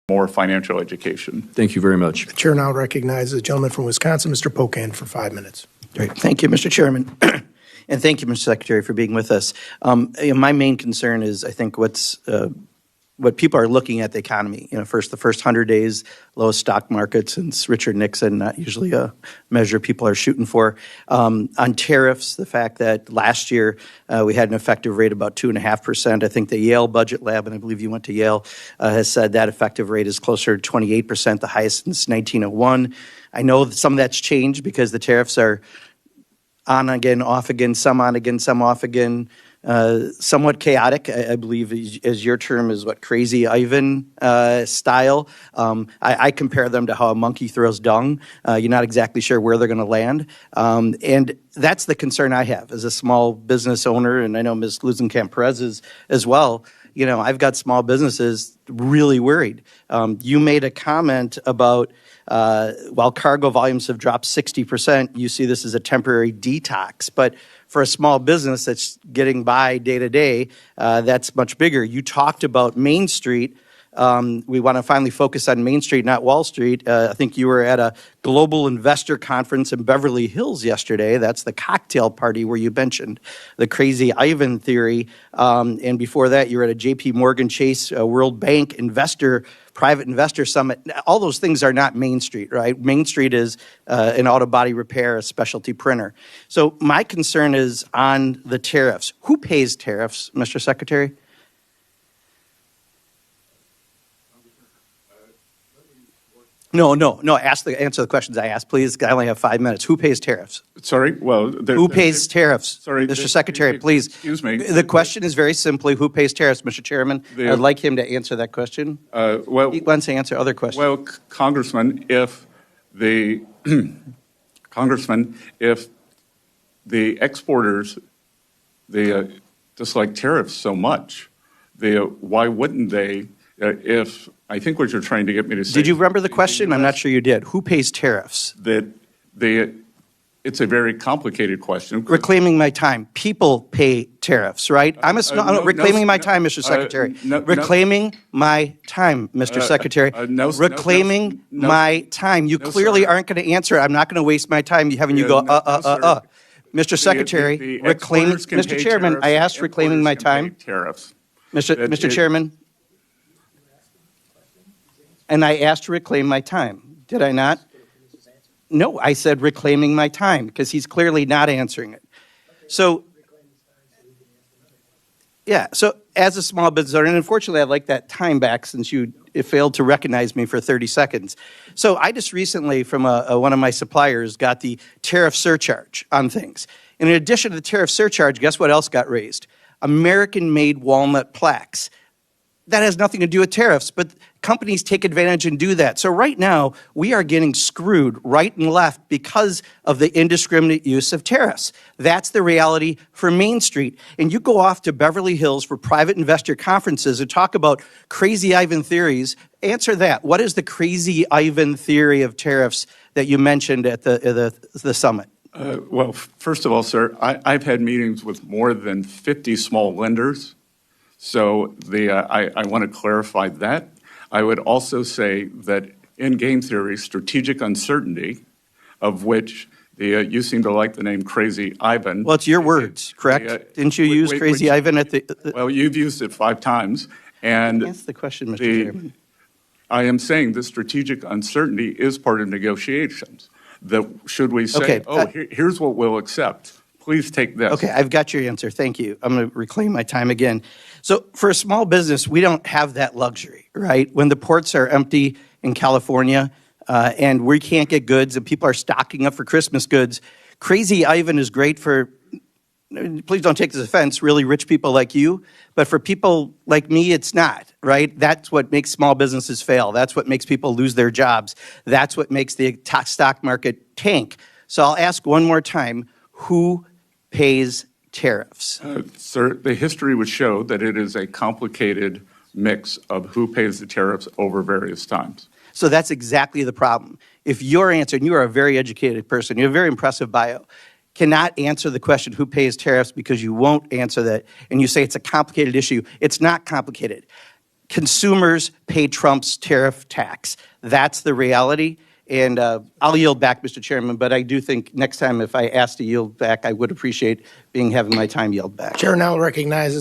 more financial education. Thank you very much. The chair now recognizes the gentleman from Wisconsin, Mr. Pacon, for 5 minutes. Great. Thank you, Mr. Chairman. And thank you, Mr. Secretary, for being with us. My main concern is, I think, what people are looking at the economy. The first 100 days, lowest stock market since Richard Nixon, not usually a measure people are shooting for. On tariffs, the fact that last year we had an effective rate of about 2.5%. I think the Yale Budget Lab, and I believe you went to Yale, has said that effective rate is closer to 28%, the highest since 1901. I know that some of that's changed because the tariffs are on again, off again, some on again, some off again. Somewhat chaotic, I believe, as your term is what, Crazy Ivan style. I compare them to how a monkey throws dung. You're not exactly sure where they're going to land. And that's the concern I have as a small business owner, and I know Ms. Luzenkamp-Perez is as well. I've got small businesses really worried. You made a comment about while cargo volumes have dropped 60%, you see this as a temporary detox. But for a small business that's getting by day to day, that's much bigger. You talked about Main Street. We want to finally focus on Main Street, not Wall Street. I think you were at a global investor conference in Beverly Hills yesterday. That's the cocktail party where you mentioned the Crazy Ivan theory. And before that, you were at a J.P. Morgan Chase World Bank private investor summit. All those things are not Main Street, right? Main Street is an auto body repair, a specialty printer. So my concern is on the tariffs. Who pays tariffs, Mr. Secretary? No. Answer the questions I asked, please. I only have 5 minutes. Who pays tariffs? Sorry? Well, who pays tariffs? Sorry, Mr. Secretary, please. Excuse me. The question is very simply, who pays tariffs, Mr. Chairman? I'd like him to answer that question. Well, he wants to answer other questions. Well, Congressman, if the exporters, they dislike tariffs so much, why wouldn't they? If I think what you're trying to get me to say. Did you remember the question? I'm not sure you did. Who pays tariffs? It's a very complicated question. Reclaiming my time. People pay tariffs, right? Reclaiming my time, Mr. Secretary. Reclaiming my time, Mr. Secretary. Reclaiming my time. You clearly aren't going to answer it. I'm not going to waste my time having you go, Mr. Secretary, Mr. Chairman, I asked reclaiming my time. Tariffs. Mr. Chairman. And I asked to reclaim my time. Did I not? No, I said reclaiming my time because he's clearly not answering it. So, yeah, so as a small business owner, and unfortunately I'd like that time back since you failed to recognize me for 30 seconds. So I just recently from one of my suppliers got the tariff surcharge on things. And in addition to the tariff surcharge, guess what else got raised? American-made walnut plaques. That has nothing to do with tariffs, but companies take advantage and do that. So right now, we are getting screwed right and left because of the indiscriminate use of tariffs. That's the reality for Main Street. And you go off to Beverly Hills for private investor conferences and talk about Crazy Ivan theories. Answer that. What is the Crazy Ivan theory of tariffs that you mentioned at the summit? Well, first of all, sir, I've had meetings with more than 50 small lenders. So I want to clarify that. I would also say that in game theory, strategic uncertainty, of which you seem to like the name Crazy Ivan. Well, it's your words, correct? Didn't you use Crazy Ivan at the... Well, you've used it 5 times. And that's the question, Mr. Chairman. I am saying the strategic uncertainty is part of negotiations. That should we say, here's what we'll accept. Please take this. Okay, I've got your answer. Thank you. I'm going to reclaim my time again. So for a small business, we don't have that luxury, right? When the ports are empty in California and we can't get goods and people are stocking up for Christmas goods, Crazy Ivan is great for, please don't take this offense, really rich people like you. But for people like me, it's not, right? That's what makes small businesses fail. That's what makes people lose their jobs. That's what makes the stock market tank. So I'll ask one more time, who pays tariffs? Sir, the history would show that it is a complicated mix of who pays the tariffs over various times. So that's exactly the problem. If your answer, and you are a very educated person, you have a very impressive bio, cannot answer the question who pays tariffs because you won't answer that, and you say it's a complicated issue, it's not complicated. consumers pay Trump's tariff tax. That's the reality. And I'll yield back, Mr. Chairman, but I do think next time if I ask to yield back, I would appreciate having my time yield back. Chair now recognizes